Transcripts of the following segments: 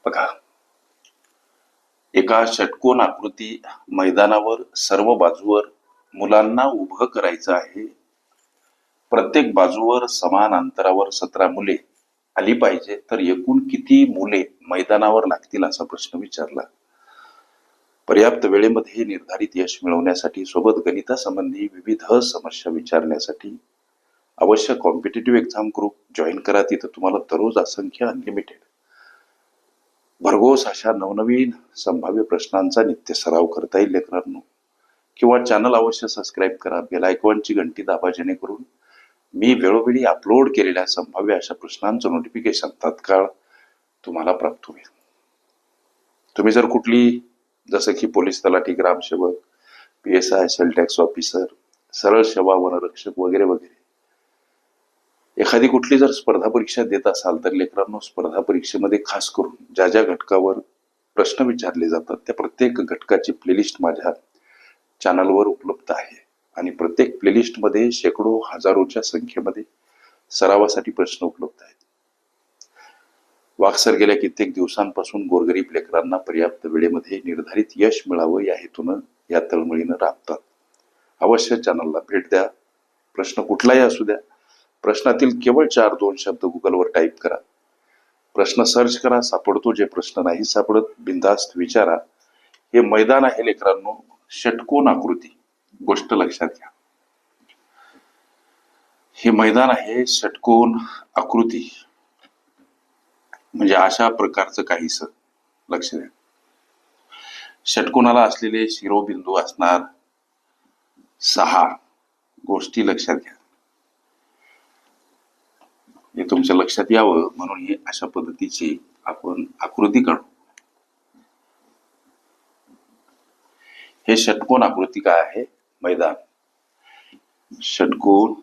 बघा, एका षटकोन आकृती मैदानावर सर्व बाजूवर मुलांना उभं करायचं आहे. प्रत्येक बाजूवर समान अंतरावर 17 मुले आली पाहिजे, तर एकूण किती मुले मैदानावर लागतील असा प्रश्न विचारला. पर्याप्त वेळेमध्ये निर्धारित यश मिळवण्यासाठी सोबत गणितासंबंधी विविध समस्या विचारण्यासाठी अवश्य कॉम्पिटेटिव्ह एक्झाम ग्रुप जॉईन करा. तिथं तुम्हाला दररोज असंख्य अनलिमिटेड भरघोस अशा नवनवीन संभाव्य प्रश्नांचा नित्य सराव करता येईल लेकरांनो. किंवा चॅनल अवश्य सबस्क्राईब करा, बेल आयकॉनची घंटी दाबा, जेणेकरून मी वेळोवेळी अपलोड केलेल्या संभाव्य अशा प्रश्नांचं नोटिफिकेशन तात्काळ तुम्हाला प्राप्त होईल. तुम्ही जर कुठली, जसं की पोलीस तलाठी, ग्रामसेवक, PSI, सेल टॅक्स ऑफिसर, सरळ सेवा, वनरक्षक वगैरे वगैरे एखादी कुठली जर स्पर्धा परीक्षा देत असाल तर लेकरांनो, स्पर्धा परीक्षेमध्ये खास करून ज्या ज्या घटकावर प्रश्न विचारले जातात त्या प्रत्येक घटकाची प्लेलिस्ट माझ्या चॅनलवर उपलब्ध आहे. आणि प्रत्येक प्लेलिस्टमध्ये शेकडो हजारोच्या संख्येमध्ये सरावासाठी प्रश्न उपलब्ध आहेत. वाकसर गेल्या कित्येक दिवसांपासून गोरगरीब लेकरांना पर्याप्त वेळेमध्ये निर्धारित यश मिळावं या हेतून या तळमळीनं राबतात. अवश्य चॅनलला भेट द्या. प्रश्न कुठलाही असू द्या, प्रश्नातील केवळ 4-2 शब्द गुगलवर टाईप करा, प्रश्न सर्च करा, सापडतो. जे प्रश्न नाही सापडत बिनधास्त विचारा. हे मैदान आहे लेकरांनो, षटकोन आकृती. गोष्ट लक्षात घ्या, हे मैदान आहे षटकोन आकृती, म्हणजे अशा प्रकारचं काहीस. लक्ष द्या, षटकोनाला असलेले शिरोबिंदू असणार 6 गोष्टी. लक्षात घ्या, हे तुमच्या लक्षात यावं म्हणून ही अशा पद्धतीची आपण आकृती काढू. हे षटकोन आकृती काय आहे? मैदान. षटकोन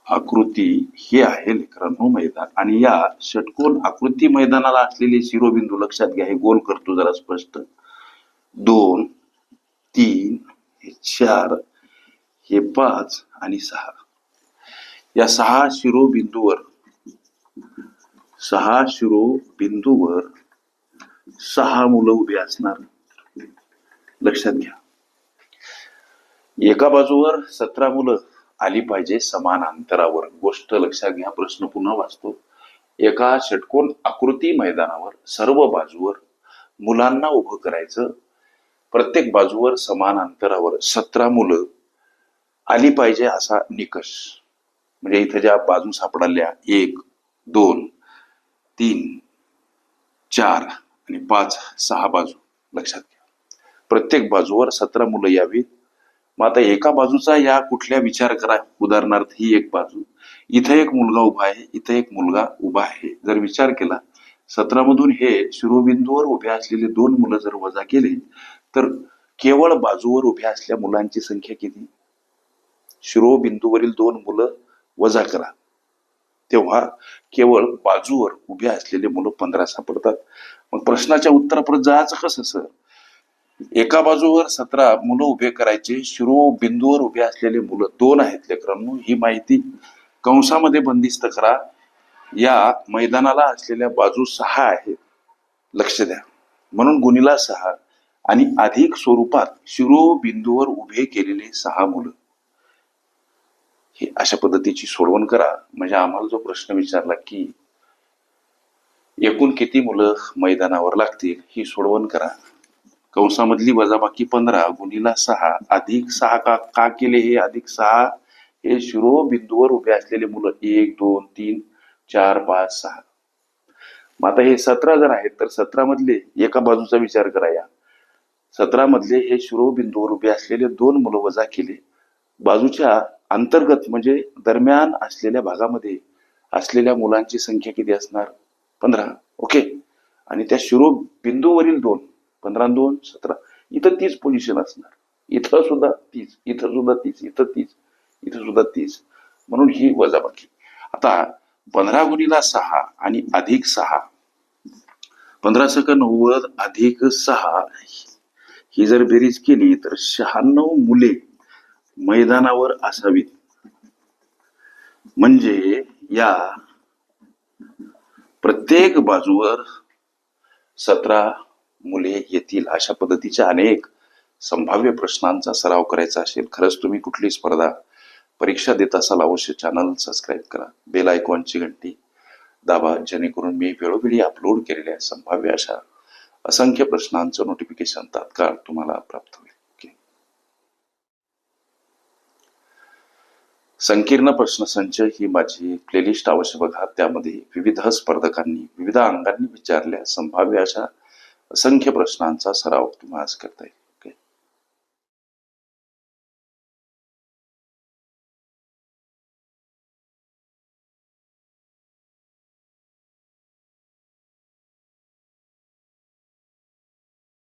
आकृती हे आहे लेकरांनो मैदान. आणि या षटकोन आकृती मैदानाला असलेले शिरोबिंदू लक्षात घ्या. हे गोल करतो जरा स्पष्ट. 2, 3, हे 4, हे 5 आणि 6. या 6 शिरोबिंदूवर 6 मुलं उभी असणार. लक्षात घ्या, एका बाजूवर 17 मुलं आली पाहिजे समान अंतरावर. गोष्ट लक्षात घ्या. प्रश्न पुन्हा वाचतो. एका षटकोन आकृती मैदानावर सर्व बाजूवर मुलांना उभं करायचं. प्रत्येक बाजूवर समान अंतरावर 17 मुलं आली पाहिजे असा निकष. म्हणजे इथे ज्या बाजू सापडल्या 1, 2, 3, 4 आणि 5, 6 बाजू. लक्षात घ्या, प्रत्येक बाजूवर 17 मुलं यावीत. मग आता एका बाजूचा या कुठल्या विचार करा. उदाहरणार्थ ही एक बाजू, इथे एक मुलगा उभा आहे, इथे एक मुलगा उभा आहे. जर विचार केला 17 मधून हे शिरोबिंदूवर उभ्या असलेले 2 मुलं जर वजा केले तर केवळ बाजूवर उभ्या असलेल्या मुलांची संख्या किती? शिरोबिंदूवरील 2 मुलं वजा करा, तेव्हा केवळ बाजूवर उभ्या असलेले मुलं 15 सापडतात. मग प्रश्नाच्या उत्तरापर्यंत जायचं कसं सर? एका बाजूवर 17 मुलं उभे करायचे, शिरोबिंदूवर उभे असलेले मुलं 2 आहेत लेकरांनो. ही माहिती कंसामध्ये बंदिस्त करा. या मैदानाला असलेल्या बाजू 6 आहेत. लक्ष द्या, म्हणून गुणिला 6 आणि अधिक स्वरूपात शिरोबिंदूवर उभे केलेले 6 मुलं. हे अशा पद्धतीची सोडवण करा. म्हणजे आम्हाला जो प्रश्न विचारला की एकूण किती मुलं मैदानावर लागतील, ही सोडवण करा. कंसामधली वजाबाकी 15 गुणिला 6 अधिक 6 का केले? हे अधिक 6 हे शिरोबिंदूवर उभे असलेले मुलं 1, 2, 3, 4, 5, 6. मग आता हे 17 जर आहेत तर 17 मधले एका बाजूचा विचार करा. या 17 मधले हे शिरोबिंदूवर उभे असलेले 2 मुलं वजा केले. बाजूच्या अंतर्गत म्हणजे दरम्यान असलेल्या भागामध्ये असलेल्या मुलांची संख्या किती असणार? 15. ओके. आणि त्या शिरोबिंदूवरील 2, 15 आणि 2 17. इथं 30 पोझिशन असणार. इथं सुद्धा 30, इथं सुद्धा 30, इथं 30, इथं सुद्धा 30. म्हणून ही वजाबाकी. आता 15 गुणिला 6 आणि अधिक 6, 15 × 90 अधिक 6, ही जर बेरीज केली तर 96 मुले मैदानावर असावीत. म्हणजे या प्रत्येक बाजूवर 17 मुले येतील अशा पद्धतीच्या अनेक संभाव्य प्रश्नांचा सराव करायचा असेल, खरंच तुम्ही कुठली स्पर्धा परीक्षा देत असाल, अवश्य चॅनल सबस्क्राईब करा, बेल आयकॉनची घंटी दाबा, जेणेकरून मी वेळोवेळी अपलोड केलेल्या संभाव्य अशा असंख्य प्रश्नांचं नोटिफिकेशन तात्काळ तुम्हाला प्राप्त होईल. संकीर्ण प्रश्नसंच ही माझी प्लेलिस्ट अवश्य बघा. त्यामध्ये विविध स्पर्धकांनी विविध अंगांनी विचारल्या संभाव्य अशा असंख्य प्रश्नांचा सराव तुम्हाला करता येईल.